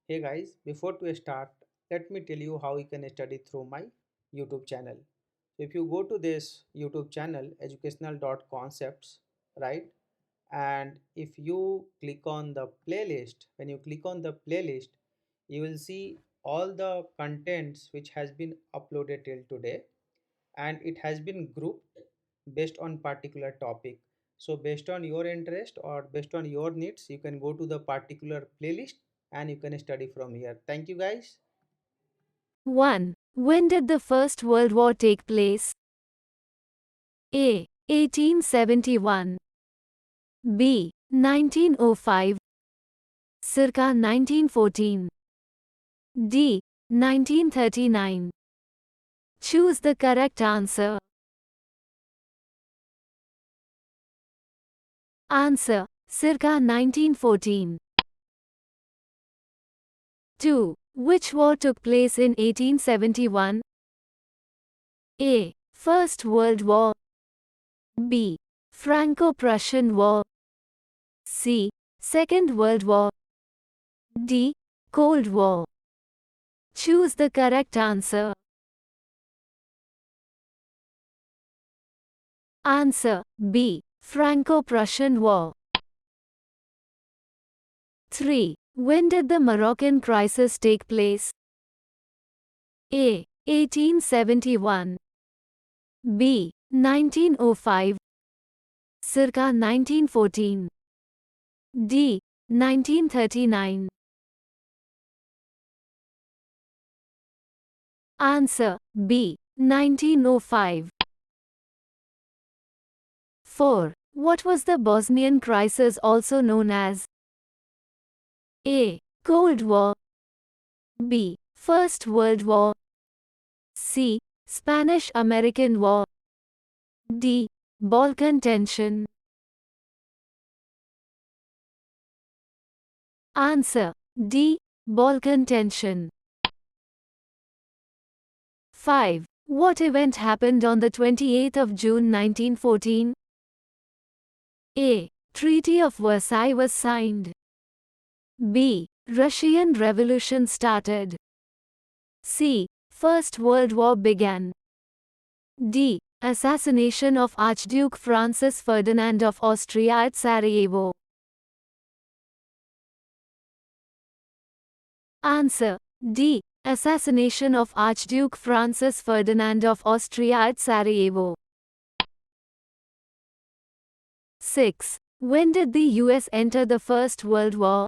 Hey guys, before to start, let me tell you how you can study through my YouTube channel. So if you go to this YouTube channel, educational.concepts, right? And if you click on the playlist, when you click on the playlist, you will see all the contents which has been uploaded till today, and it has been grouped based on particular topic. So based on your interest or based on your needs, you can go to the particular playlist and you can study from here. Thank you guys. 1. When did the First World War take place? A. 1871. B. 1905. Circa 1914. D. 1939. Choose the correct answer. Answer. Circa 1914. 2. Which war took place in 1871? A. First World War. B. Franco-Prussian War. C. Second World War. D. Cold War. Choose the correct answer. Answer. B. Franco-Prussian War. 3. When did the Moroccan crisis take place? A. 1871. B. 1905. Circa 1914. D. 1939. Answer. B. 1905. 4. What was the Bosnian crisis also known as? A. Cold War. B. First World War. C. Spanish-American War. D. Balkan tension. Answer. D. Balkan tension. 5. What event happened on the 28th of June 1914? A. Treaty of Versailles was signed. B. Russian Revolution started. C. First World War began. D. Assassination of Archduke Francis Ferdinand of Austria at Sarajevo. Answer. D. Assassination of Archduke Francis Ferdinand of Austria at Sarajevo. 6. When did the US enter the First World War?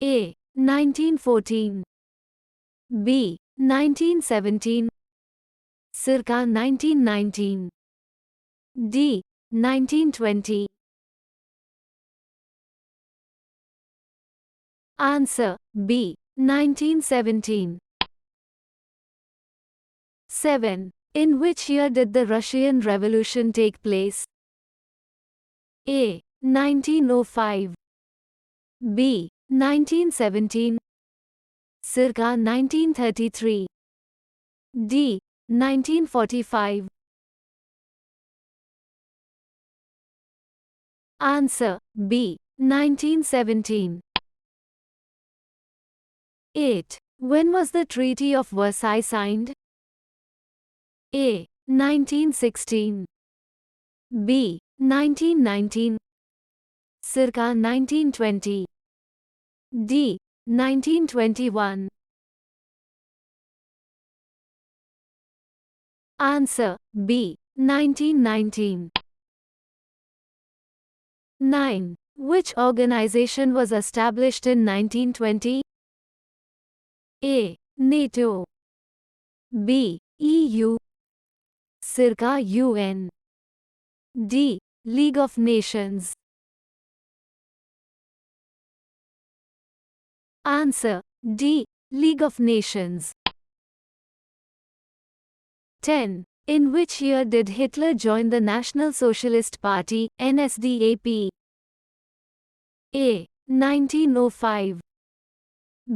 A. 1914. B. 1917. Circa 1919. D. 1920. Answer. B. 1917. 7. In which year did the Russian Revolution take place? A. 1905. B. 1917. Circa 1933. D. 1945. Answer. B. 1917. 8. When was the Treaty of Versailles signed? A. 1916. B. 1919. Circa 1920. D. 1921. Answer. B. 1919. 9. Which organization was established in 1920? A. NATO. B. EU. Circa UN. D. League of Nations. Answer. D. League of Nations. 10. In which year did Hitler join the National Socialist Party, NSDAP? A. 1905.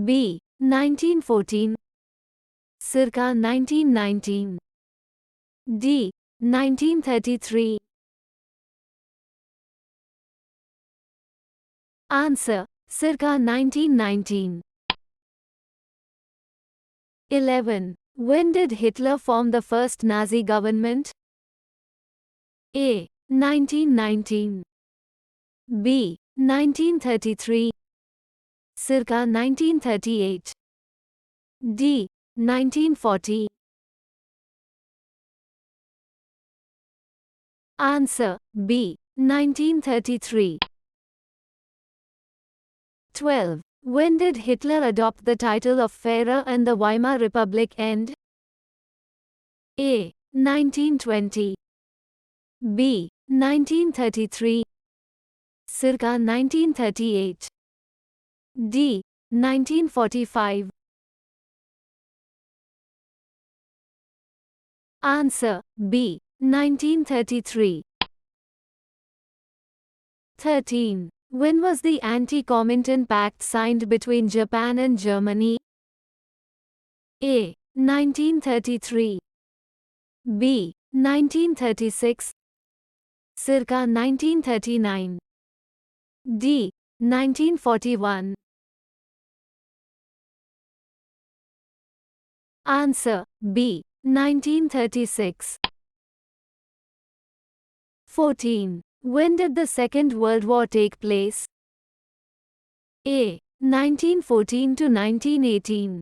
B. 1914. Circa 1919. D. 1933. Answer. circa 1919. 11. When did Hitler form the first Nazi government? A. 1919. B. 1933. Circa 1938. D. 1940. Answer B. 1933. 12. When did Hitler adopt the title of Führer and the Weimar Republic end? A. 1920. B. 1933. Circa 1938. D. 1945. Answer B. 1933. 13. When was the Anti-Comintern Pact signed between Japan and Germany? A. 1933. B. 1936. Circa 1939. D. 1941. Answer B. 1936. 14. When did the Second World War take place? A. 1914 to 1918.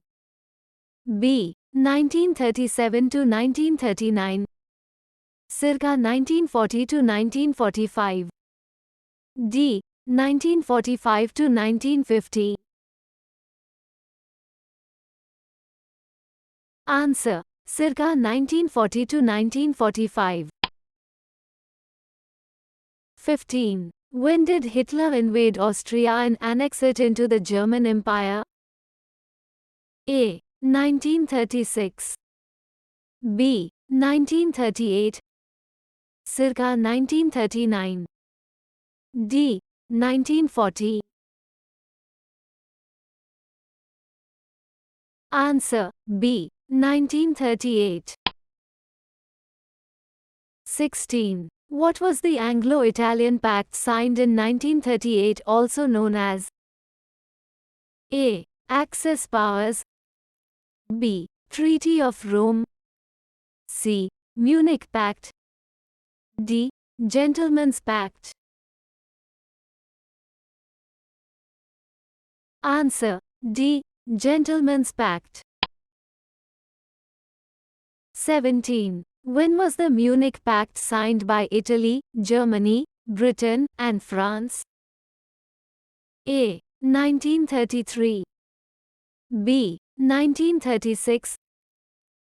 B. 1937 to 1939. Circa 1940 to 1945. D. 1945 to 1950. Answer. Circa 1940 to 1945. 15. When did Hitler invade Austria and annex it into the German Empire? A. 1936. B. 1938. Circa 1939. D. 1940. Answer B. 1938. 16. What was the Anglo-Italian Pact signed in 1938, also known as A. Axis Powers. B. Treaty of Rome. C. Munich Pact. D. Gentleman's Pact. Answer D. Gentleman's Pact. 17. When was the Munich Pact signed by Italy, Germany, Britain, and France? A. 1933. B. 1936.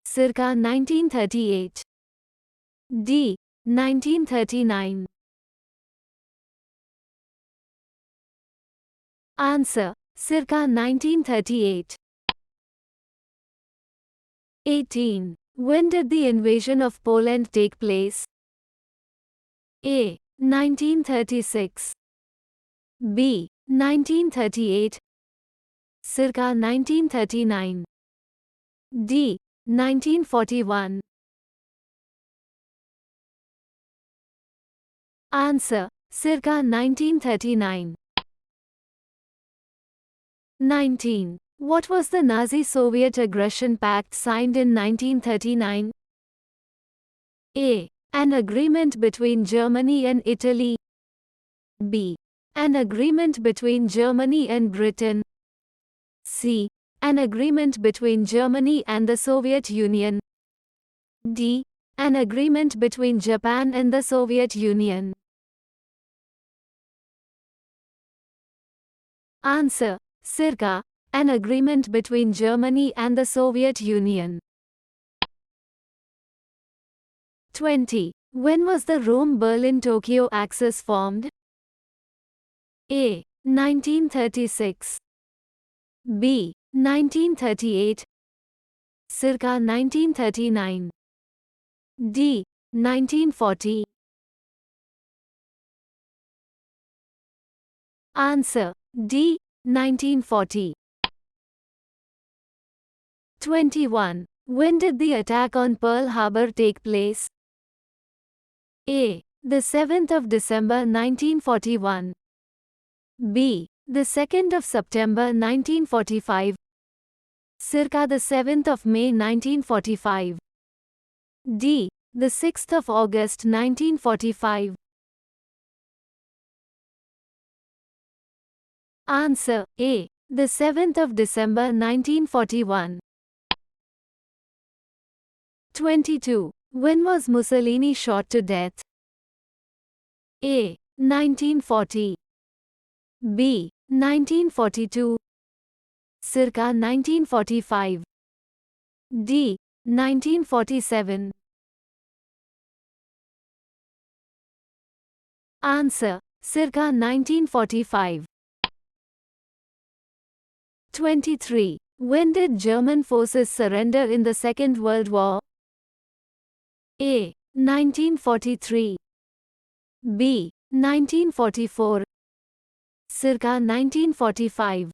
Circa 1938. D. 1939. Answer. Circa 1938. 18. When did the invasion of Poland take place? A. 1936. B. 1938. Circa 1939. D. 1941. Answer. Circa 1939. 19. What was the Nazi-Soviet Aggression Pact signed in 1939? A. An agreement between Germany and Italy. B. An agreement between Germany and Britain. C. An agreement between Germany and the Soviet Union. D. An agreement between Japan and the Soviet Union. Answer. Circa. An agreement between Germany and the Soviet Union. 20. When was the Rome-Berlin-Tokyo Axis formed? A. 1936. B. 1938. Circa 1939. D. 1940. Answer. D. 1940. 21. When did the attack on Pearl Harbor take place? A. The 7th of December 1941. B. the 2nd of September 1945, circa the 7th of May 1945. D. The 6th of August 1945. Answer A. The 7th of December 1941. 22. When was Mussolini shot to death? A. 1940. B. 1942. Circa 1945. D. 1947. Answer. Circa 1945. 23. When did German forces surrender in the Second World War? A. 1943. B. 1944. Circa 1945.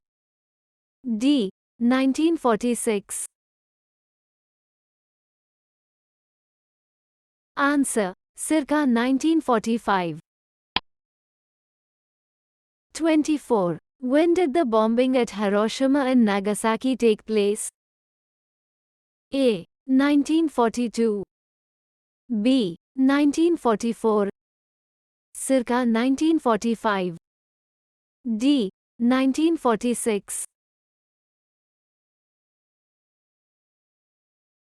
D. 1946. Answer. Circa 1945. 24. When did the bombing at Hiroshima and Nagasaki take place? A. 1942. B. 1944. Circa 1945. D. 1946.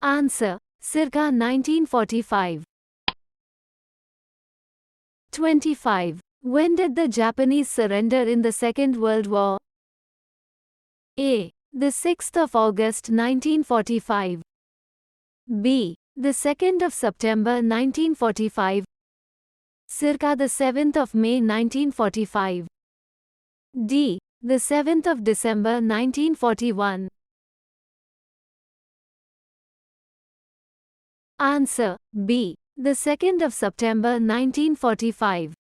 Answer. Circa 1945. 25. When did the Japanese surrender in the Second World War? A. The 6th of August 1945. B. The 2nd of September 1945. Circa the 7th of May 1945. D. The 7th of December 1941. Answer B. The 2nd of September 1945.